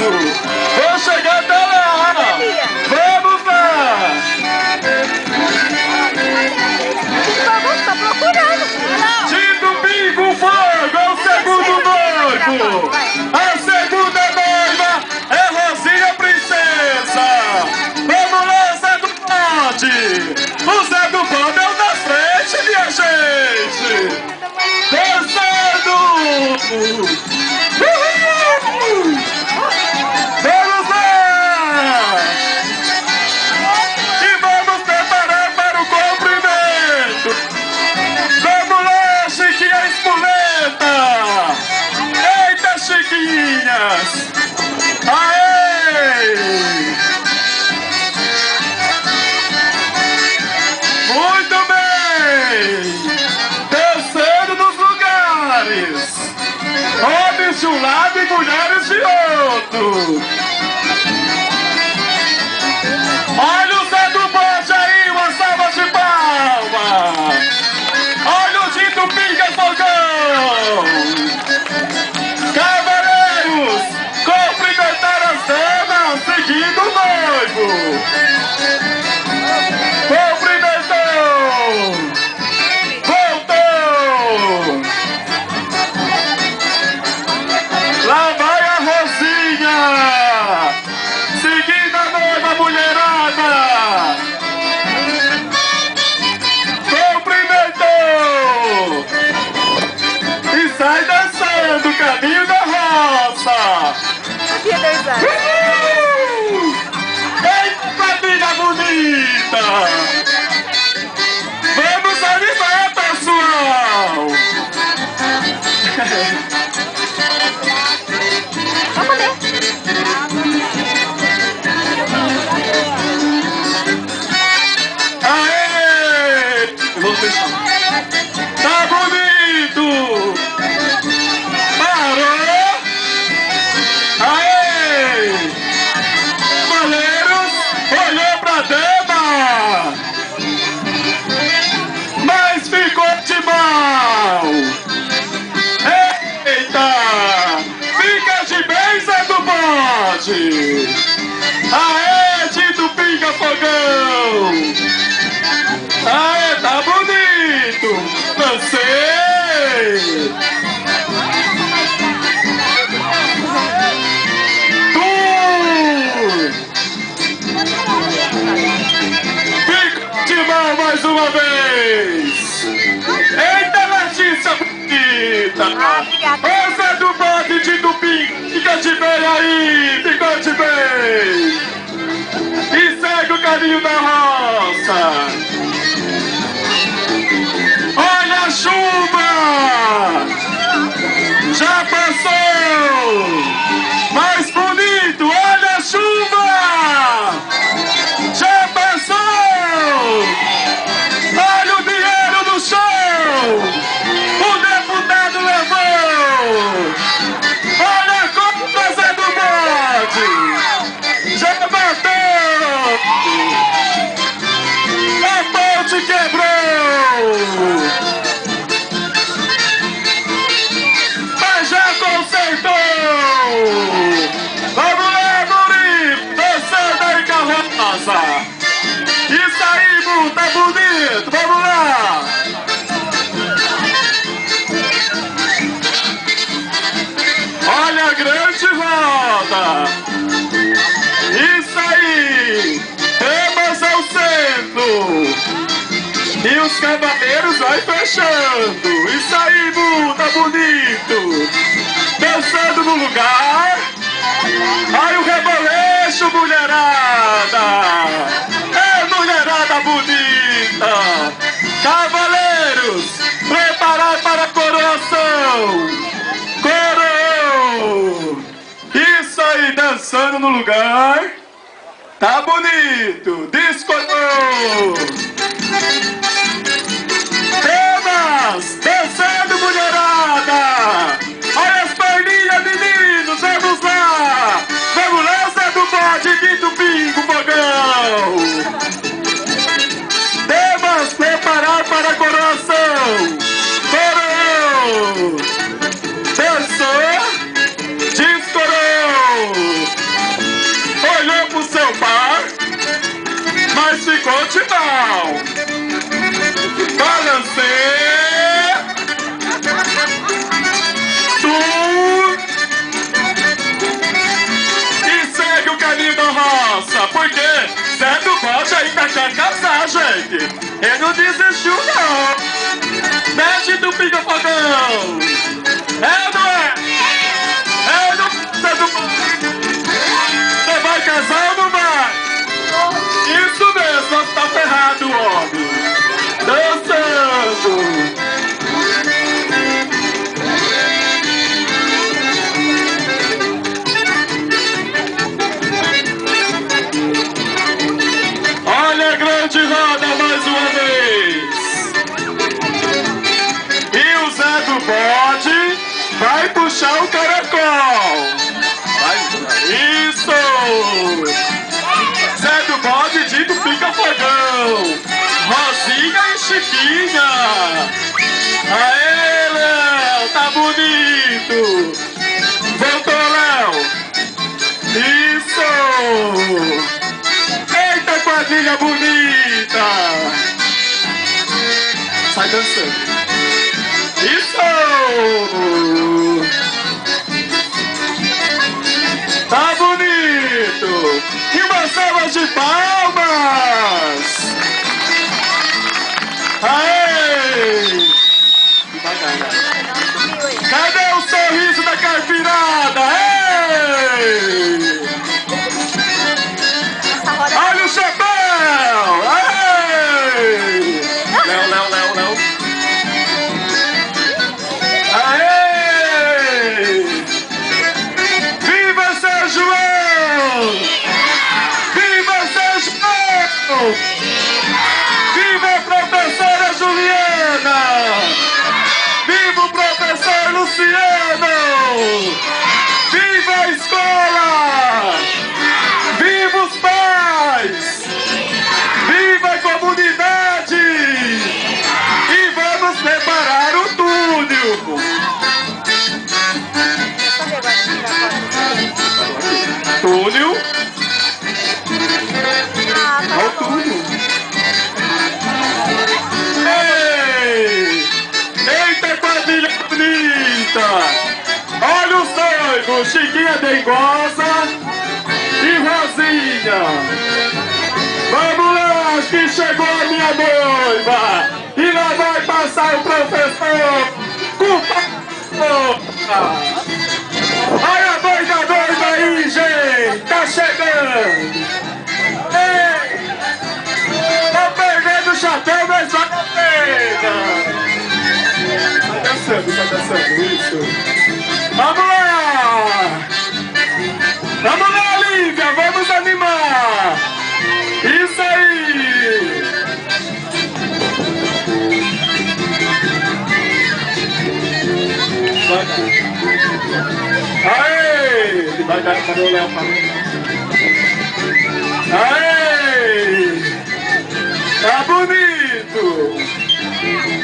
Vou chegar até lá. Vamos lá. Tá procurando. Tito Pingo Fogo é o segundo noivo. A segunda noiva é Rosinha Princesa. Vamos lá, Zé do Bode. O Zé do Bode é o da frente, minha gente. Dançando. Vamos lá. E vamos preparar para o cumprimento. Vamos lá, Chiquinha Espoleta. Eita, Chiquinhas. Aê! Muito bem! Descendo nos lugares! Homens de um lado e mulheres de outro! Olha o Zé do Bode aí, uma salva de palmas! Olha o Tito Pinga Fogão! Cavaleiros, cumprimentar as damas, seguindo o noivo! Cumprimentou! Voltou! Lá vai a Rosinha! Seguindo a noiva mulherada! Cumprimentou! E sai dançando o caminho da roça! Aqui é 10 anos. Eita, filha bonita! Vamos animar, pessoal! Vamos ver. Aê! Vou fechar. Tá bonito! Parou! Aê! Valeiros, olhou pra dama! Mas ficou de mal! Eita! Fica de bem, Zé do Bode! Aê, Tito Pinga Fogão! Aê, tá bonito! Lancei! Fica de mal mais uma vez! Eita, Letícia bonita! Ô Zé do Bode de Tupim, fica de bem aí! Ficou de bem! E segue o caminho da roça! Olha a chuva! Já passou! Mais bonito, olha a chuva! Já passou! Olha o dinheiro no chão! O deputado levou! Olha a conta, Zé do Bode! Já bateu! A ponte quebrou! Mas já consertou! Vamos lá, Guri! Dançando aí, carroça! Isso aí, Bu, tá bonito! Vamos lá! Olha a grande roda! Isso aí! Temas ao centro! E os cavaleiros vai fechando! Isso aí, Bu, tá bonito! Dançando no lugar! Aí o rebolejo, mulherada! É mulherada bonita! Cavaleiros, preparar para a coroação! Coroou! Isso aí, dançando no lugar! Tá bonito! Discorou! Temas! Dançando, mulherada! Olha as perninhas, meninos! Vamos lá! Vamos lá, Zé do Bode, Tito Pingo Fogão! Temas! Preparar para a coroação! Coroou! Dançou! Discorou! fogão. É ou não é? É ou não é? Você vai casar ou não vai? Isso mesmo, você tá ferrado, homem. Dançando. Olha a grande roda mais uma vez. E o Zé do Bode vai puxar o caracol. Isso! Zé do Bode, Dito Pica-Fogão. Rosinha e Chiquinha. Aê, Léo, tá bonito. Voltou, Léo. Isso! Eita, quadrilha bonita! Sai dançando. Isso! Tá bonito! E uma salva de palmas! Aê! Cadê o sorriso da caipirada? Ei! Olha o chapéu! Aê! Léo. Aê! Viva São João! Viva São João! Viva a professora Juliana! Viva o professor Luciano! Viva a escola! Viva os pais! Viva a comunidade! E vamos preparar o túnel! Túnel? Olha o túnel! Ei! Eita quadrilha bonita! Olha os noivos! Chiquinha Dengosa e Rosinha! Vamos lá, que chegou a minha noiva! E lá vai passar o professor! Olha a noiva aí, gente! Tá chegando! Ei! Tá perdendo o chapéu, mas vai pega! Tá dançando, isso! Vamos lá! Vamos lá, Lívia! Vamos animar! Isso aí! Aê! Devagar, cadê o Léo? Aê! Tá bonito!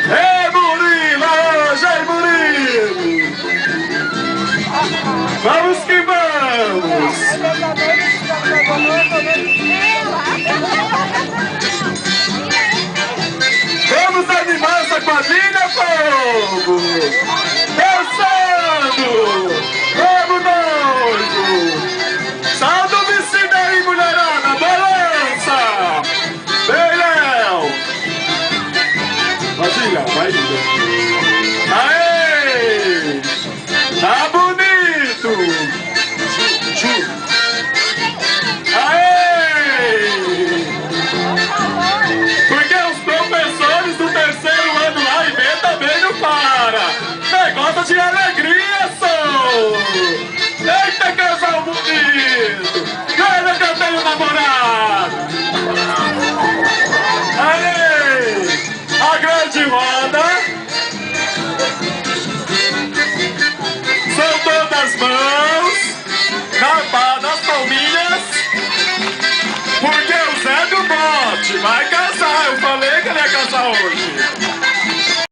É Murilo! Hoje é Murilo! Vamos que vamos! Vamos animar essa quadrilha, povo! Dançando! Vamos, noivo! Salve o vestido aí, mulherada! Balança! Vem, Léo! Vai indo! Aê! Tá bonito! Aê! Porque os professores do terceiro ano lá e B também não para! Negócio de alegria, sou! Eita, casal bonito! Olha que eu tenho namorado!